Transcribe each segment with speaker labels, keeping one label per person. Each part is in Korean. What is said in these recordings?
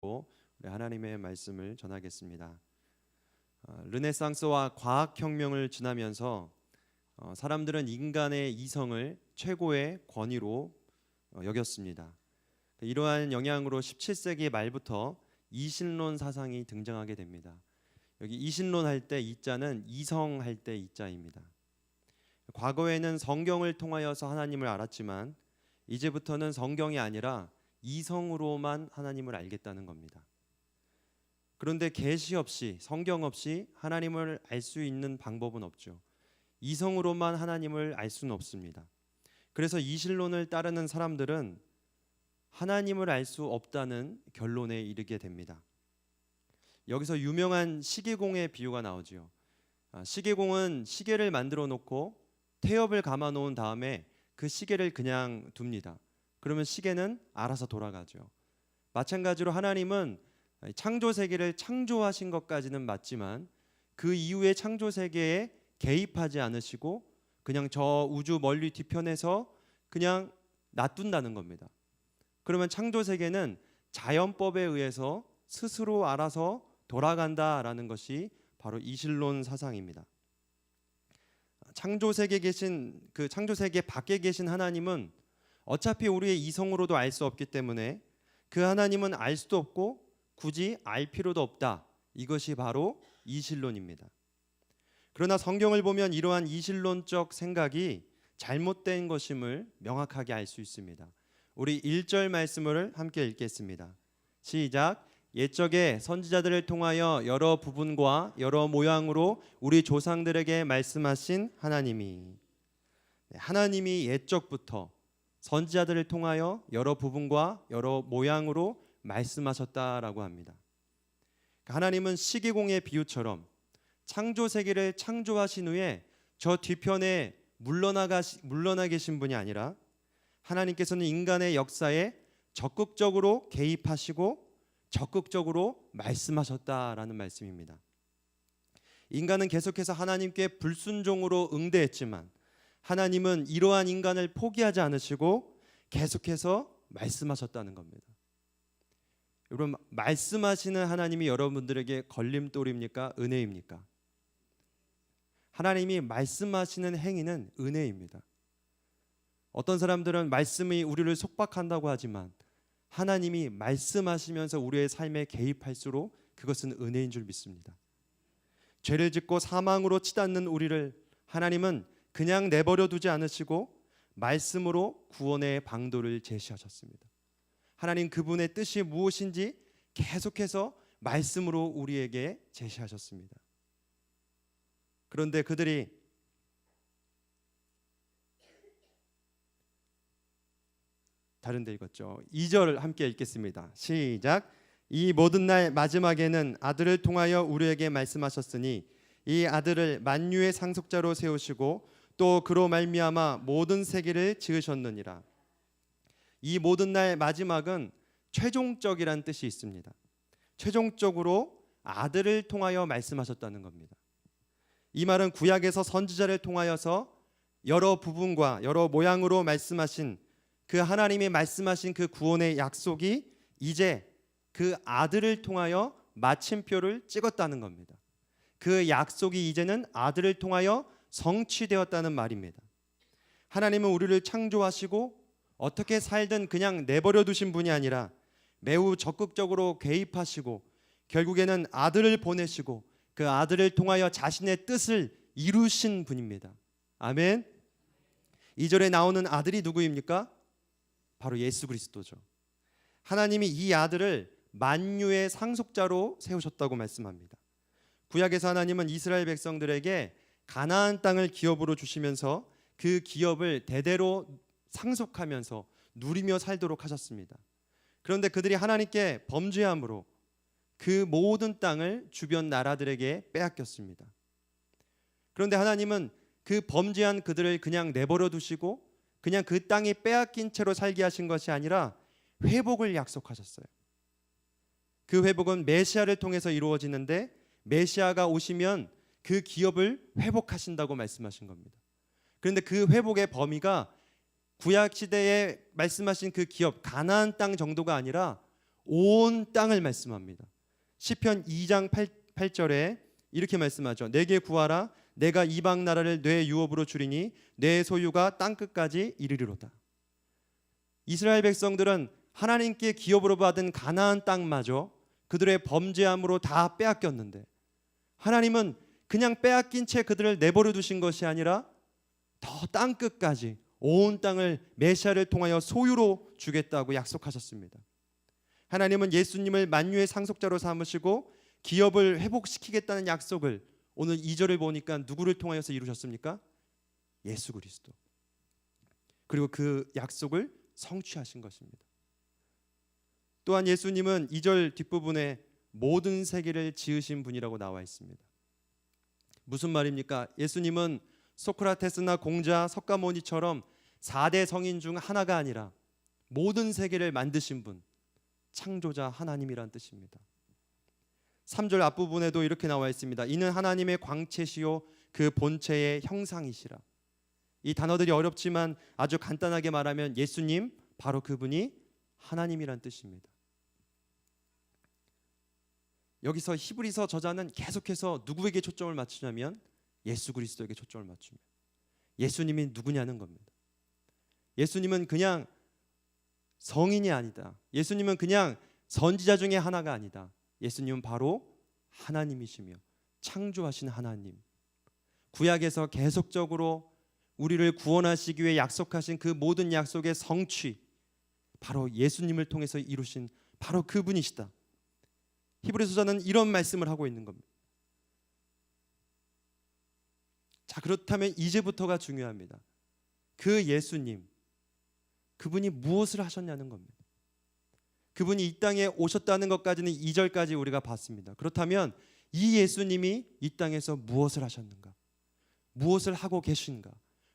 Speaker 1: 우리 하나님의 말씀을 전하겠습니다. 르네상스와 과학혁명을 지나면서 사람들은 인간의 이성을 최고의 권위로 여겼습니다. 이러한 영향으로 17세기 말부터 이신론 사상이 등장하게 됩니다. 여기 이신론 할 때 이자는 이성할 때 이자입니다. 과거에는 성경을 통하여서 하나님을 알았지만 이제부터는 성경이 아니라 이성으로만 하나님을 알겠다는 겁니다. 그런데 계시 없이, 성경 없이 하나님을 알 수 있는 방법은 없죠. 이성으로만 하나님을 알 수는 없습니다. 그래서 이신론을 따르는 사람들은 하나님을 알 수 없다는 결론에 이르게 됩니다. 여기서 유명한 시계공의 비유가 나오죠. 시계공은 시계를 만들어 놓고 태엽을 감아 놓은 다음에 그 시계를 그냥 둡니다. 그러면 시계는 알아서 돌아가죠. 마찬가지로 하나님은 창조 세계를 창조하신 것까지는 맞지만 그 이후의 창조 세계에 개입하지 않으시고 그냥 저 우주 멀리 뒤편에서 그냥 놔둔다는 겁니다. 그러면 창조 세계는 자연법에 의해서 스스로 알아서 돌아간다라는 것이 바로 이신론 사상입니다. 창조 세계 밖에 계신 하나님은 어차피 우리의 이성으로도 알 수 없기 때문에 그 하나님은 알 수도 없고 굳이 알 필요도 없다. 이것이 바로 이신론입니다. 그러나 성경을 보면 이러한 이신론적 생각이 잘못된 것임을 명확하게 알 수 있습니다. 우리 1절 말씀을 함께 읽겠습니다. 시작. 옛적에 선지자들을 통하여 여러 부분과 여러 모양으로 우리 조상들에게 말씀하신 하나님이, 하나님이 옛적부터 선지자들을 통하여 여러 부분과 여러 모양으로 말씀하셨다라고 합니다. 하나님은 시계공의 비유처럼 창조 세계를 창조하신 후에 저 뒤편에 물러나 계신 분이 아니라 하나님께서는 인간의 역사에 적극적으로 개입하시고 적극적으로 말씀하셨다라는 말씀입니다. 인간은 계속해서 하나님께 불순종으로 응대했지만 하나님은 이러한 인간을 포기하지 않으시고 계속해서 말씀하셨다는 겁니다. 여러분, 말씀하시는 하나님이 여러분들에게 걸림돌입니까? 은혜입니까? 하나님이 말씀하시는 행위는 은혜입니다. 어떤 사람들은 말씀이 우리를 속박한다고 하지만 하나님이 말씀하시면서 우리의 삶에 개입할수록 그것은 은혜인 줄 믿습니다. 죄를 짓고 사망으로 치닫는 우리를 하나님은 그냥 내버려 두지 않으시고 말씀으로 구원의 방도를 제시하셨습니다. 하나님 그분의 뜻이 무엇인지 계속해서 말씀으로 우리에게 제시하셨습니다. 그런데 그들이 다른 데 읽었죠. 2절 함께 읽겠습니다. 시작. 이 모든 날 마지막에는 아들을 통하여 우리에게 말씀하셨으니 이 아들을 만유의 상속자로 세우시고 또 그로 말미암아 모든 세계를 지으셨느니라. 이 모든 날 마지막은 최종적이라는 뜻이 있습니다. 최종적으로 아들을 통하여 말씀하셨다는 겁니다. 이 말은 구약에서 선지자를 통하여서 여러 부분과 여러 모양으로 말씀하신 그 하나님이 말씀하신 그 구원의 약속이 이제 그 아들을 통하여 마침표를 찍었다는 겁니다. 그 약속이 이제는 아들을 통하여 성취되었다는 말입니다. 하나님은 우리를 창조하시고 어떻게 살든 그냥 내버려 두신 분이 아니라 매우 적극적으로 개입하시고 결국에는 아들을 보내시고 그 아들을 통하여 자신의 뜻을 이루신 분입니다. 아멘. 2절에 나오는 아들이 누구입니까? 바로 예수 그리스도죠. 하나님이 이 아들을 만유의 상속자로 세우셨다고 말씀합니다. 구약에서 하나님은 이스라엘 백성들에게 가나안 땅을 기업으로 주시면서 그 기업을 대대로 상속하면서 누리며 살도록 하셨습니다. 그런데 그들이 하나님께 범죄함으로 그 모든 땅을 주변 나라들에게 빼앗겼습니다. 그런데 하나님은 그 범죄한 그들을 그냥 내버려 두시고 그냥 그 땅이 빼앗긴 채로 살게 하신 것이 아니라 회복을 약속하셨어요. 그 회복은 메시아를 통해서 이루어지는데 메시아가 오시면 그 기업을 회복하신다고 말씀하신 겁니다. 그런데 그 회복의 범위가 구약 시대에 말씀하신 그 기업 가나안 땅 정도가 아니라 온 땅을 말씀합니다. 시편 2장 8절에 이렇게 말씀하죠. 내게 구하라. 내가 이방 나라를 내 유업으로 주리니 내 소유가 땅 끝까지 이르리로다. 이스라엘 백성들은 하나님께 기업으로 받은 가나안 땅마저 그들의 범죄함으로 다 빼앗겼는데, 하나님은 그냥 빼앗긴 채 그들을 내버려 두신 것이 아니라 더 땅 끝까지 온 땅을 메시아를 통하여 소유로 주겠다고 약속하셨습니다. 하나님은 예수님을 만유의 상속자로 삼으시고 기업을 회복시키겠다는 약속을 오늘 2절을 보니까 누구를 통하여서 이루셨습니까? 예수 그리스도. 그리고 그 약속을 성취하신 것입니다. 또한 예수님은 2절 뒷부분에 모든 세계를 지으신 분이라고 나와 있습니다. 무슨 말입니까? 예수님은 소크라테스나 공자, 석가모니처럼 4대 성인 중 하나가 아니라 모든 세계를 만드신 분, 창조자 하나님이란 뜻입니다. 3절 앞부분에도 이렇게 나와 있습니다. 이는 하나님의 광채시요 그 본체의 형상이시라. 이 단어들이 어렵지만 아주 간단하게 말하면 예수님, 바로 그분이 하나님이란 뜻입니다. 여기서 히브리서 저자는 계속해서 누구에게 초점을 맞추냐면 예수 그리스도에게 초점을 맞춥니다. 예수님이 누구냐는 겁니다. 예수님은 그냥 성인이 아니다. 예수님은 그냥 선지자 중에 하나가 아니다. 예수님은 바로 하나님이시며 창조하신 하나님. 구약에서 계속적으로 우리를 구원하시기 위해 약속하신 그 모든 약속의 성취, 바로 예수님을 통해서 이루신 바로 그분이시다. 히브리서자는 이런 말씀을 하고 있는 겁니다. 자, 그렇다면 이제부터가 중요합니다. 그 예수님, 그분이 무엇을 하셨냐는 겁니다. 그분이 이 땅에 오셨다는 것까지는 2절까지 우리가 봤습니다. 그렇다면 이 예수님이 이 땅에서 무엇을 하셨는가? 무엇을 하고 계신가?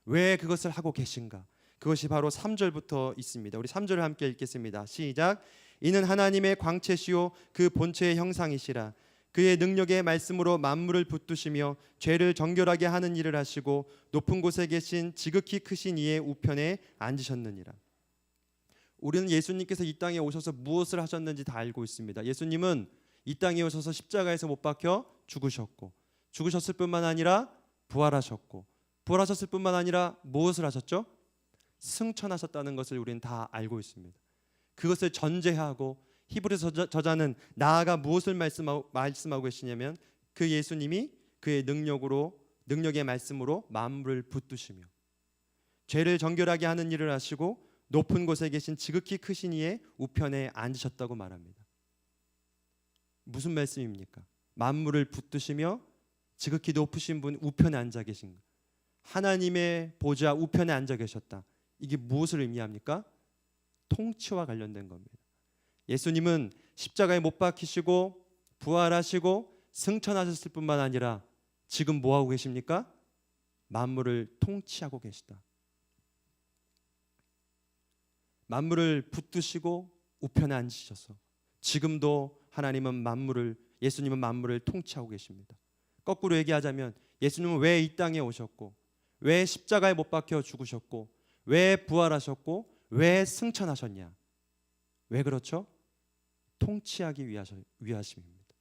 Speaker 1: 왜 그것을 하고 계신가? 그것이 바로 3절부터 있습니다. 우리 3절을 함께 읽겠습니다. 시작. 이는 하나님의 광채시요 그 본체의 형상이시라. 그의 능력의 말씀으로 만물을 붙드시며 죄를 정결하게 하는 일을 하시고 높은 곳에 계신 지극히 크신 이의 우편에 앉으셨느니라. 우리는 예수님께서 이 땅에 오셔서 무엇을 하셨는지 다 알고 있습니다. 예수님은 이 땅에 오셔서 십자가에서 못 박혀 죽으셨고, 죽으셨을 뿐만 아니라 부활하셨고, 부활하셨을 뿐만 아니라 무엇을 하셨죠? 승천하셨다는 것을 우리는 다 알고 있습니다. 그것을 전제하고 히브리서 저자는 나아가 무엇을 말씀하고 계시냐면 그 예수님이 그의 능력의 말씀으로 만물을 붙드시며 죄를 정결하게 하는 일을 하시고 높은 곳에 계신 지극히 크신 이의 우편에 앉으셨다고 말합니다. 무슨 말씀입니까? 만물을 붙드시며 지극히 높으신 분 우편에 앉아 계신 것, 하나님의 보좌 우편에 앉아 계셨다. 이게 무엇을 의미합니까? 통치와 관련된 겁니다. 예수님은 십자가에 못 박히시고 부활하시고 승천하셨을 뿐만 아니라 지금 뭐 하고 계십니까? 만물을 통치하고 계시다. 만물을 붙드시고 우편에 앉으셔서 지금도 예수님은 만물을 통치하고 계십니다. 거꾸로 얘기하자면 예수님은 왜 이 땅에 오셨고, 왜 십자가에 못 박혀 죽으셨고, 왜 부활하셨고, 왜 승천하셨냐? 왜 그렇죠? 통치하기 위하심입니다.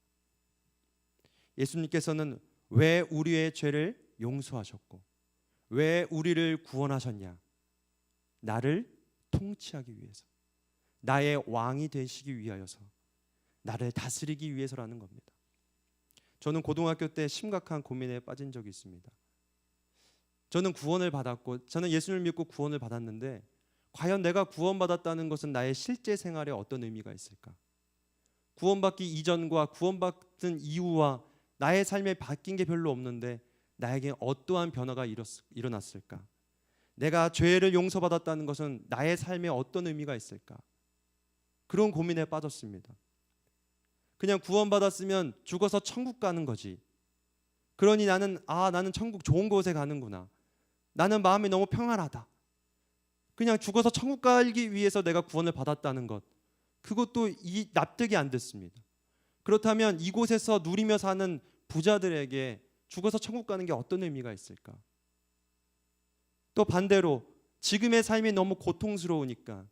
Speaker 1: 예수님께서는 왜 우리의 죄를 용서하셨고, 왜 우리를 구원하셨냐? 나를 통치하기 위해서, 나의 왕이 되시기 위하여서, 나를 다스리기 위해서라는 겁니다. 저는 고등학교 때 심각한 고민에 빠진 적이 있습니다. 저는 구원을 받았고, 저는 예수님을 믿고 구원을 받았는데 과연 내가 구원받았다는 것은 나의 실제 생활에 어떤 의미가 있을까? 구원받기 이전과 구원받은 이후와 나의 삶에 바뀐 게 별로 없는데 나에게 어떠한 변화가 일어났을까? 내가 죄를 용서받았다는 것은 나의 삶에 어떤 의미가 있을까? 그런 고민에 빠졌습니다. 그냥 구원받았으면 죽어서 천국 가는 거지. 그러니 나는 천국 좋은 곳에 가는구나. 나는 마음이 너무 평안하다. 그냥 죽어서 천국 가기 위해서 내가 구원을 받았다는 것, 그것도 납득이 안 됐습니다. 그렇다면 이곳에서 누리며 사는 부자들에게 죽어서 천국 가는 게 어떤 의미가 있을까? 또 반대로 지금의 삶이 너무 고통스러우니까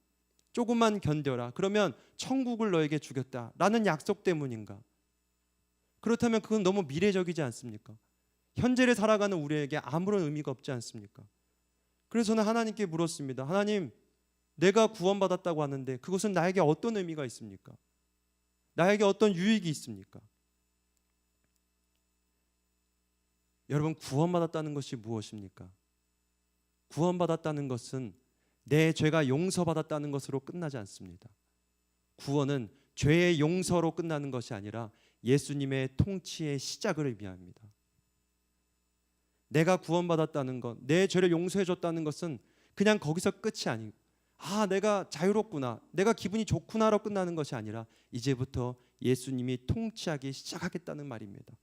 Speaker 1: 조금만 견뎌라. 그러면 천국을 너에게 주겠다라는 약속 때문인가? 그렇다면 그건 너무 미래적이지 않습니까? 현재를 살아가는 우리에게 아무런 의미가 없지 않습니까? 그래서 저는 하나님께 물었습니다. 하나님, 내가 구원받았다고 하는데 그것은 나에게 어떤 의미가 있습니까? 나에게 어떤 유익이 있습니까? 여러분, 구원받았다는 것이 무엇입니까? 구원받았다는 것은 내 죄가 용서받았다는 것으로 끝나지 않습니다. 구원은 죄의 용서로 끝나는 것이 아니라 예수님의 통치의 시작을 의미합니다. 내가 구원받았다는 것, 내 죄를 용서해 줬다는 것은 그냥 거기서 끝이 아니고, 내가 자유롭구나, 내가 기분이 좋구나로 끝나는 것이 아니라 이제부터 예수님이 통치하기 시작하겠다는 말입니다.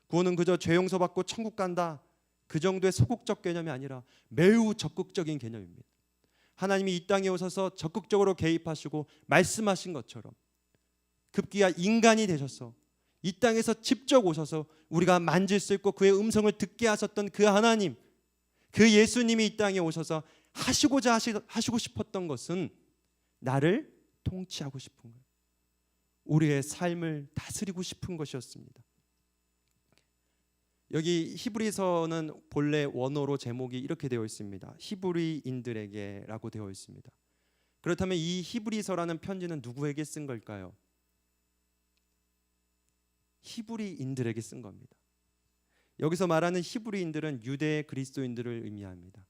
Speaker 1: 구원은 그저 죄 용서받고 천국 간다, 그 정도의 소극적 개념이 아니라 매우 적극적인 개념입니다. 하나님이 이 땅에 오셔서 적극적으로 개입하시고 말씀하신 것처럼 급기야 인간이 되셔서 이 땅에서 직접 오셔서 우리가 만질 수 있고 그의 음성을 듣게 하셨던 그 하나님, 그 예수님이 이 땅에 오셔서 하시고 싶었던 것은 나를 통치하고 싶은 거예요. 우리의 삶을 다스리고 싶은 것이었습니다. 여기 히브리서는 본래 원어로 제목이 이렇게 되어 있습니다. 히브리인들에게라고 되어 있습니다. 그렇다면 이 히브리서라는 편지는 누구에게 쓴 걸까요? 히브리인들에게 쓴 겁니다. 여기서 말하는 히브리인들은 유대 그리스도인들을 의미합니다.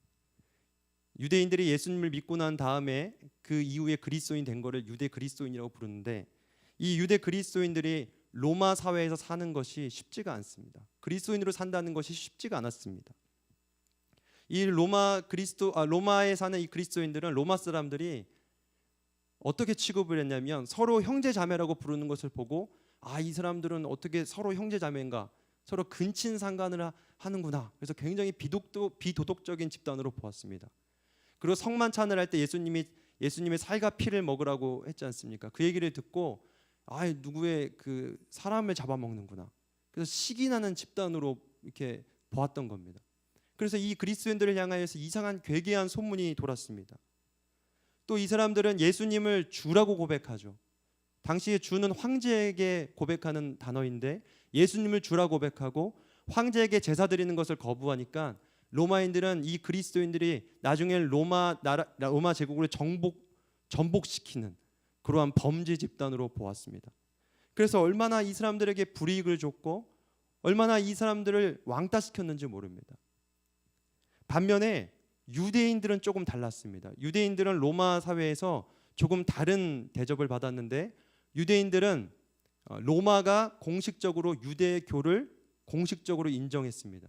Speaker 1: 유대인들이 예수님을 믿고 난 다음에 그 이후에 그리스도인 된 거를 유대 그리스도인이라고 부르는데, 이 유대 그리스도인들이 로마 사회에서 사는 것이 쉽지가 않습니다. 그리스도인으로 산다는 것이 쉽지가 않았습니다. 이 로마에 사는 이 그리스도인들은 로마 사람들이 어떻게 취급을 했냐면 서로 형제 자매라고 부르는 것을 보고 이 사람들은 어떻게 서로 형제 자매인가, 서로 근친상간을 하는구나. 그래서 굉장히 비도덕적인 집단으로 보았습니다. 그리고 성만 찬을 할 때 예수님의 살과 피를 먹으라고 했지 않습니까? 그 얘기를 듣고 누구의 그 사람을 잡아먹는구나. 그래서 시기 나는 집단으로 이렇게 보았던 겁니다. 그래서 이 그리스도인들을 향하여서 이상한 괴계한 소문이 돌았습니다. 또 이 사람들은 예수님을 주라고 고백하죠. 당시에 주는 황제에게 고백하는 단어인데 예수님을 주라고 고백하고 황제에게 제사 드리는 것을 거부하니까 로마인들은 이 그리스도인들이 나중에 로마 제국을 전복시키는 그러한 범죄 집단으로 보았습니다. 그래서 얼마나 이 사람들에게 불이익을 줬고 얼마나 이 사람들을 왕따시켰는지 모릅니다. 반면에 유대인들은 조금 달랐습니다. 유대인들은 로마 사회에서 조금 다른 대접을 받았는데, 유대인들은 로마가 공식적으로 유대교를 공식적으로 인정했습니다.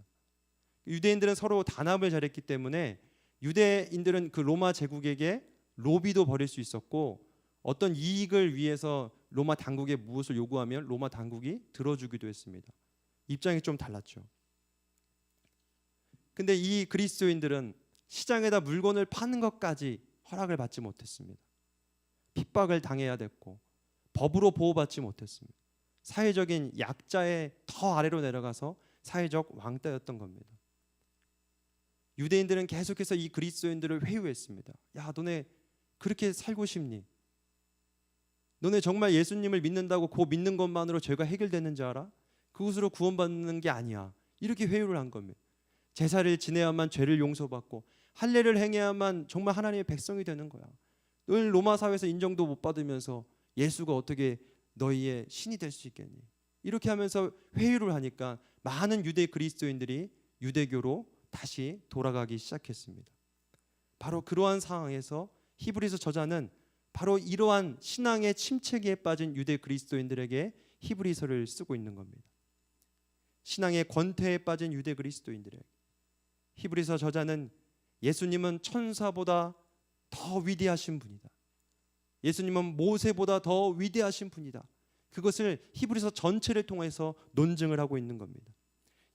Speaker 1: 유대인들은 서로 단합을 잘했기 때문에 유대인들은 그 로마 제국에게 로비도 벌일 수 있었고, 어떤 이익을 위해서 로마 당국에 무엇을 요구하면 로마 당국이 들어주기도 했습니다. 입장이 좀 달랐죠. 근데 이 그리스도인들은 시장에다 물건을 파는 것까지 허락을 받지 못했습니다. 핍박을 당해야 됐고 법으로 보호받지 못했습니다. 사회적인 약자의 더 아래로 내려가서 사회적 왕따였던 겁니다. 유대인들은 계속해서 이 그리스도인들을 회유했습니다. 야, 너네 그렇게 살고 싶니? 너네 정말 예수님을 믿는다고 그 믿는 것만으로 죄가 해결되는 알아? 그것으로 구원받는 게 아니야. 이렇게 회유를 한 겁니다. 제사를 지내야만 죄를 용서받고 할례를 행해야만 정말 하나님의 백성이 되는 거야. 너희 로마 사회에서 인정도 못 받으면서 예수가 어떻게 너희의 신이 될 수 있겠니? 이렇게 하면서 회유를 하니까 많은 유대 그리스도인들이 유대교로 다시 돌아가기 시작했습니다. 바로 그러한 상황에서 히브리서 저자는 바로 이러한 신앙의 침체기에 빠진 유대 그리스도인들에게 히브리서를 쓰고 있는 겁니다. 신앙의 권태에 빠진 유대 그리스도인들에게 히브리서 저자는 예수님은 천사보다 더 위대하신 분이다. 예수님은 모세보다 더 위대하신 분이다. 그것을 히브리서 전체를 통해서 논증을 하고 있는 겁니다.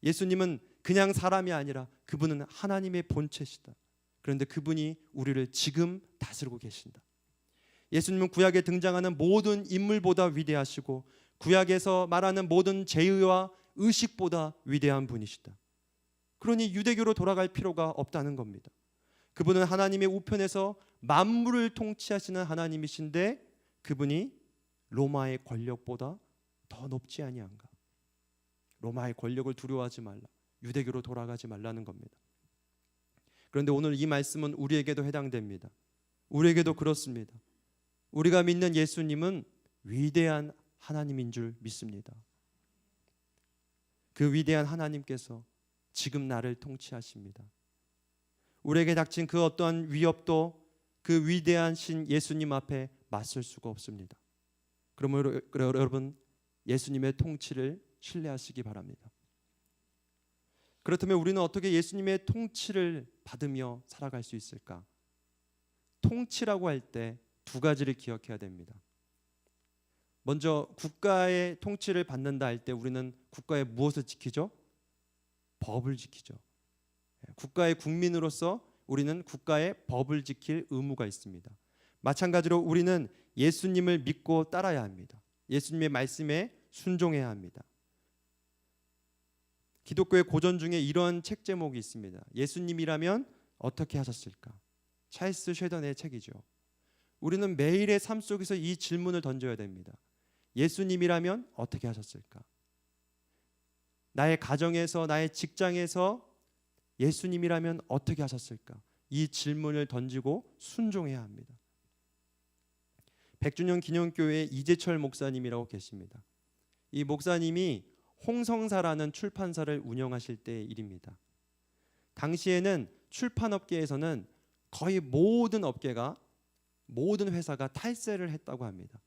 Speaker 1: 예수님은 그냥 사람이 아니라 그분은 하나님의 본체시다. 그런데 그분이 우리를 지금 다스리고 계신다. 예수님은 구약에 등장하는 모든 인물보다 위대하시고 구약에서 말하는 모든 제의와 의식보다 위대한 분이시다. 그러니 유대교로 돌아갈 필요가 없다는 겁니다. 그분은 하나님의 우편에서 만물을 통치하시는 하나님이신데 그분이 로마의 권력보다 더 높지 아니한가? 로마의 권력을 두려워하지 말라. 유대교로 돌아가지 말라는 겁니다. 그런데 오늘 이 말씀은 우리에게도 해당됩니다. 우리에게도 그렇습니다. 우리가 믿는 예수님은 위대한 하나님인 줄 믿습니다. 그 위대한 하나님께서 지금 나를 통치하십니다. 우리에게 닥친 그 어떠한 위협도 그 위대한 신 예수님 앞에 맞설 수가 없습니다. 그러므로 여러분, 예수님의 통치를 신뢰하시기 바랍니다. 그렇다면 우리는 어떻게 예수님의 통치를 받으며 살아갈 수 있을까? 통치라고 할 때 두 가지를 기억해야 됩니다. 먼저 국가의 통치를 받는다 할 때 우리는 국가의 무엇을 지키죠? 법을 지키죠. 국가의 국민으로서 우리는 국가의 법을 지킬 의무가 있습니다. 마찬가지로 우리는 예수님을 믿고 따라야 합니다. 예수님의 말씀에 순종해야 합니다. 기독교의 고전 중에 이런 책 제목이 있습니다. 예수님이라면 어떻게 하셨을까? 찰스 쉐던의 책이죠. 우리는 매일의 삶 속에서 이 질문을 던져야 됩니다. 예수님이라면 어떻게 하셨을까? 나의 가정에서, 나의 직장에서 예수님이라면 어떻게 하셨을까? 이 질문을 던지고 순종해야 합니다. 백주년 기념교회 이재철 목사님이라고 계십니다. 이 목사님이 홍성사라는 출판사를 운영하실 때의 일입니다. 당시에는 출판업계에서는 거의 모든 회사가 탈세를 했다고 합니다.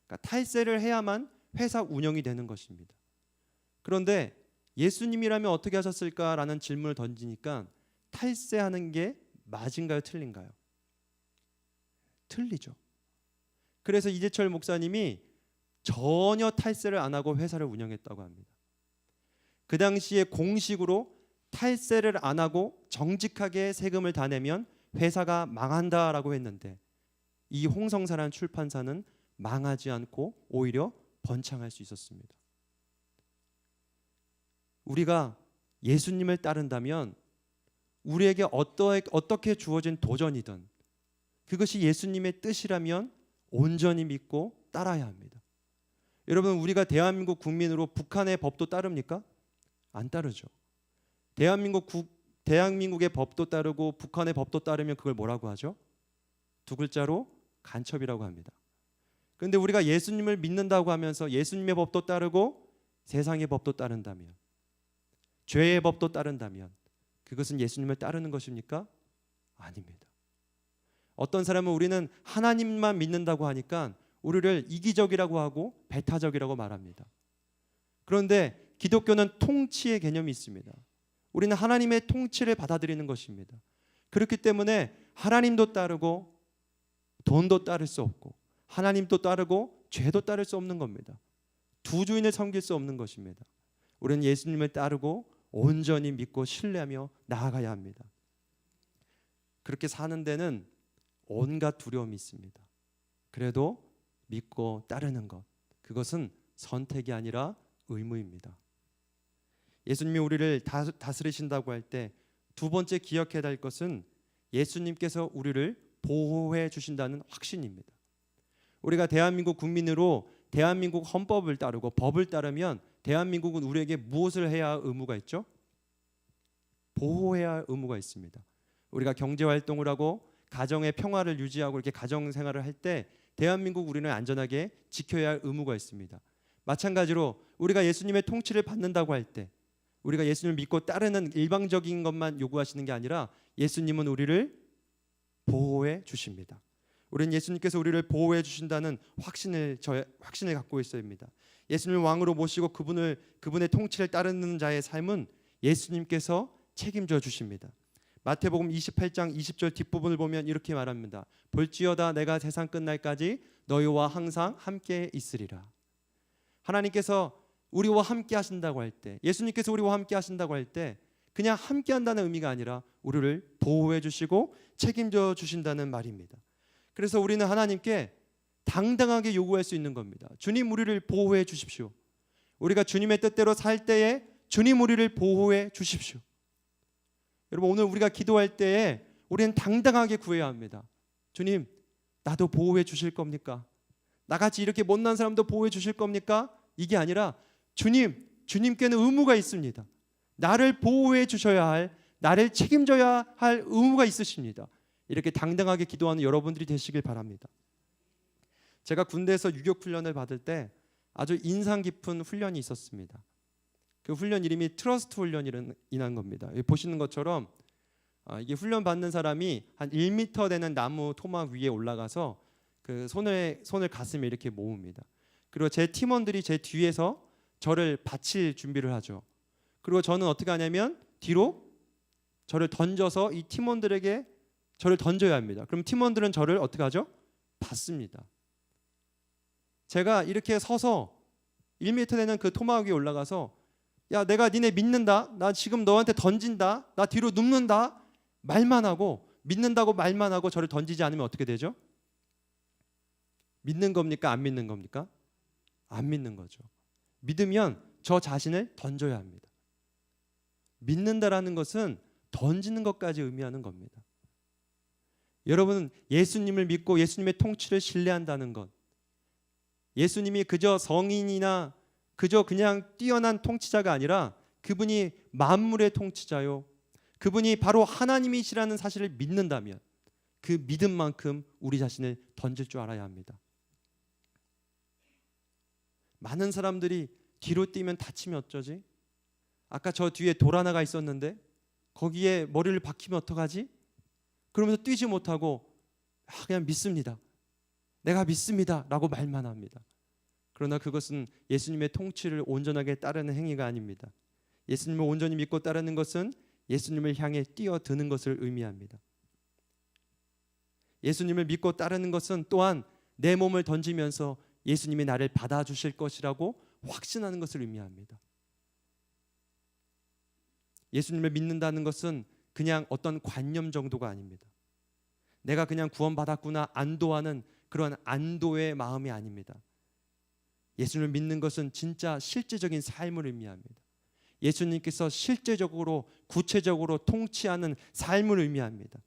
Speaker 1: 그러니까 탈세를 해야만 회사 운영이 되는 것입니다. 그런데 예수님이라면 어떻게 하셨을까라는 질문을 던지니까 탈세하는 게 맞은가요, 틀린가요? 틀리죠. 그래서 이재철 목사님이 전혀 탈세를 안 하고 회사를 운영했다고 합니다. 그 당시에 공식으로 탈세를 안 하고 정직하게 세금을 다 내면 회사가 망한다라고 했는데 이 홍성사라는 출판사는 망하지 않고 오히려 번창할 수 있었습니다. 우리가 예수님을 따른다면 우리에게 어떻게 주어진 도전이든 그것이 예수님의 뜻이라면 온전히 믿고 따라야 합니다. 여러분, 우리가 대한민국 국민으로 북한의 법도 따릅니까? 안 따르죠. 대한민국의 법도 따르고 북한의 법도 따르면 그걸 뭐라고 하죠? 두 글자로 간첩이라고 합니다. 그런데 우리가 예수님을 믿는다고 하면서 예수님의 법도 따르고 세상의 법도 따른다면, 죄의 법도 따른다면 그것은 예수님을 따르는 것입니까? 아닙니다. 어떤 사람은 우리는 하나님만 믿는다고 하니까 우리를 이기적이라고 하고 배타적이라고 말합니다. 그런데 기독교는 통치의 개념이 있습니다. 우리는 하나님의 통치를 받아들이는 것입니다. 그렇기 때문에 하나님도 따르고 돈도 따를 수 없고 하나님도 따르고 죄도 따를 수 없는 겁니다. 두 주인을 섬길 수 없는 것입니다. 우리는 예수님을 따르고 온전히 믿고 신뢰하며 나아가야 합니다. 그렇게 사는 데는 온갖 두려움이 있습니다. 그래도 믿고 따르는 것, 그것은 선택이 아니라 의무입니다. 예수님이 우리를 다스리신다고 할 때 두 번째 기억해야 할 것은 예수님께서 우리를 보호해 주신다는 확신입니다. 우리가 대한민국 국민으로 대한민국 헌법을 따르고 법을 따르면 대한민국은 우리에게 무엇을 해야 할 의무가 있죠? 보호해야 할 의무가 있습니다. 우리가 경제활동을 하고 가정의 평화를 유지하고 이렇게 가정생활을 할 때 대한민국 우리는 안전하게 지켜야 할 의무가 있습니다. 마찬가지로 우리가 예수님의 통치를 받는다고 할 때 우리가 예수님을 믿고 따르는 일방적인 것만 요구하시는 게 아니라 예수님은 우리를 보호해 주십니다. 우리는 예수님께서 우리를 보호해 주신다는 확신을 갖고 있어야 합니다. 예수님을 왕으로 모시고 그분의 통치를 따르는 자의 삶은 예수님께서 책임져 주십니다. 마태복음 28장 20절 뒷부분을 보면 이렇게 말합니다. 볼지어다 내가 세상 끝날까지 너희와 항상 함께 있으리라. 하나님께서 우리와 함께 하신다고 할 때, 예수님께서 우리와 함께 하신다고 할 때 그냥 함께 한다는 의미가 아니라 우리를 보호해 주시고 책임져 주신다는 말입니다. 그래서 우리는 하나님께 당당하게 요구할 수 있는 겁니다. 주님, 우리를 보호해 주십시오. 우리가 주님의 뜻대로 살 때에 주님, 우리를 보호해 주십시오. 여러분, 오늘 우리가 기도할 때에 우리는 당당하게 구해야 합니다. 주님, 나도 보호해 주실 겁니까? 나같이 이렇게 못난 사람도 보호해 주실 겁니까? 이게 아니라 주님께는 의무가 있습니다. 나를 보호해 주셔야 할, 나를 책임져야 할 의무가 있으십니다. 이렇게 당당하게 기도하는 여러분들이 되시길 바랍니다. 제가 군대에서 유격 훈련을 받을 때 아주 인상 깊은 훈련이 있었습니다. 그 훈련 이름이 트러스트 훈련이라는 겁니다. 보시는 것처럼 이게 훈련 받는 사람이 한 1m 되는 나무 토막 위에 올라가서 그 손을 가슴에 이렇게 모읍니다. 그리고 제 팀원들이 제 뒤에서 저를 받칠 준비를 하죠. 그리고 저는 어떻게 하냐면 뒤로 저를 던져서 이 팀원들에게 저를 던져야 합니다. 그럼 팀원들은 저를 어떻게 하죠? 받습니다. 제가 이렇게 서서 1m 되는 그 토막 위에 올라가서 야, 내가 니네 믿는다. 나 지금 너한테 던진다. 나 뒤로 눕는다. 말만 하고, 믿는다고 말만 하고 저를 던지지 않으면 어떻게 되죠? 믿는 겁니까? 안 믿는 겁니까? 안 믿는 거죠. 믿으면 저 자신을 던져야 합니다. 믿는다라는 것은 던지는 것까지 의미하는 겁니다. 여러분, 예수님을 믿고 예수님의 통치를 신뢰한다는 것, 예수님이 그저 성인이나 그저 그냥 뛰어난 통치자가 아니라 그분이 만물의 통치자요, 그분이 바로 하나님이시라는 사실을 믿는다면 그 믿음만큼 우리 자신을 던질 줄 알아야 합니다. 많은 사람들이 뒤로 뛰면 다치면 어쩌지? 아까 저 뒤에 돌 하나가 있었는데 거기에 머리를 박히면 어떡하지? 그러면서 뛰지 못하고 그냥 믿습니다. 내가 믿습니다 라고 말만 합니다. 그러나 그것은 예수님의 통치를 온전하게 따르는 행위가 아닙니다. 예수님을 온전히 믿고 따르는 것은 예수님을 향해 뛰어드는 것을 의미합니다. 예수님을 믿고 따르는 것은 또한 내 몸을 던지면서 예수님이 나를 받아주실 것이라고 확신하는 것을 의미합니다. 예수님을 믿는다는 것은 그냥 어떤 관념 정도가 아닙니다. 내가 그냥 구원받았구나 안도하는 그런 안도의 마음이 아닙니다. 예수님을 믿는 것은 진짜 실제적인 삶을 의미합니다. 예수님께서 실제적으로 구체적으로 통치하는 삶을 의미합니다.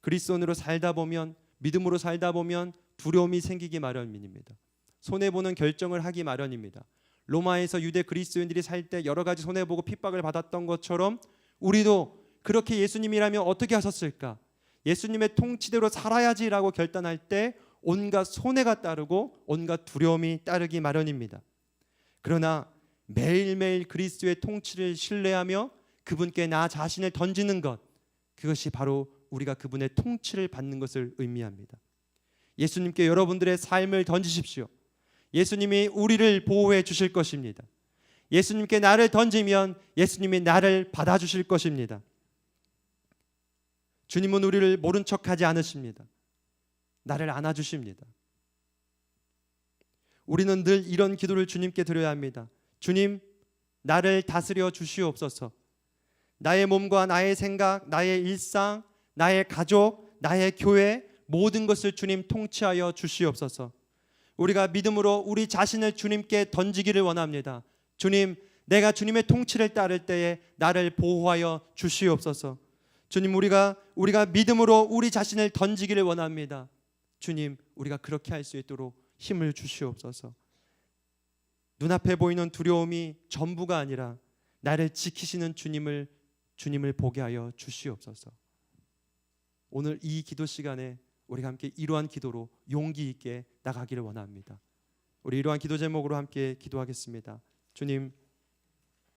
Speaker 1: 그리스도인으로 살다 보면, 믿음으로 살다 보면 두려움이 생기기 마련입니다. 손해보는 결정을 하기 마련입니다. 로마에서 유대 그리스도인들이 살 때 여러 가지 손해보고 핍박을 받았던 것처럼 우리도 그렇게 예수님이라면 어떻게 하셨을까? 예수님의 통치대로 살아야지라고 결단할 때 온갖 손해가 따르고 온갖 두려움이 따르기 마련입니다. 그러나 매일매일 그리스도의 통치를 신뢰하며 그분께 나 자신을 던지는 것, 그것이 바로 우리가 그분의 통치를 받는 것을 의미합니다. 예수님께 여러분들의 삶을 던지십시오. 예수님이 우리를 보호해 주실 것입니다. 예수님께 나를 던지면 예수님이 나를 받아주실 것입니다. 주님은 우리를 모른 척하지 않으십니다. 나를 안아주십니다. 우리는 늘 이런 기도를 주님께 드려야 합니다. 주님, 나를 다스려 주시옵소서. 나의 몸과 나의 생각, 나의 일상, 나의 가족, 나의 교회 모든 것을 주님 통치하여 주시옵소서. 우리가 믿음으로 우리 자신을 주님께 던지기를 원합니다. 주님, 내가 주님의 통치를 따를 때에 나를 보호하여 주시옵소서. 주님, 우리가 믿음으로 우리 자신을 던지기를 원합니다. 주님, 우리가 그렇게 할 수 있도록 힘을 주시옵소서. 눈앞에 보이는 두려움이 전부가 아니라 나를 지키시는 주님을 보게 하여 주시옵소서. 오늘 이 기도 시간에 우리가 함께 이러한 기도로 용기 있게 나가기를 원합니다. 우리 이러한 기도 제목으로 함께 기도하겠습니다. 주님,